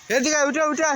এদিকে উঠে উঠে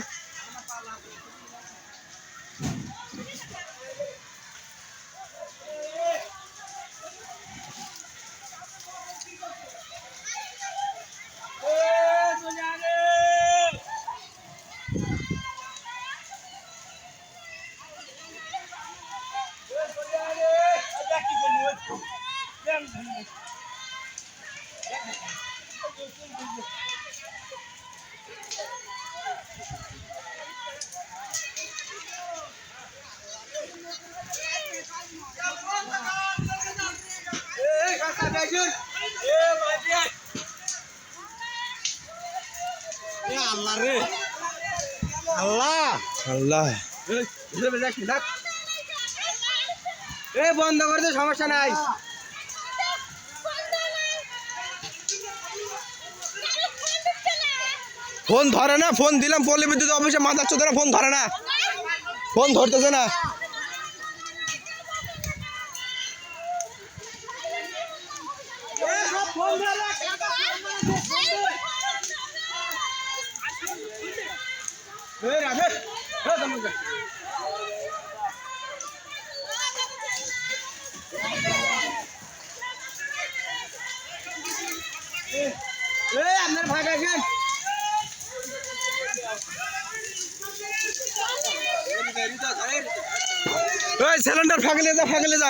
আল্লাহ রে আল্লাহ আল্লাহ এ বন্ধ করে দে সমস্যা নাই ফোন ধরে না ফোন দিলাম পল্লী বিদ্যুৎ অফিসে মাথার চোদরা ফোন ধরে না ফোন ধরতেছে না আপনার ভাগ আসেন সিলিন্ডার ফাঁকলে যা ফাঁকলে যা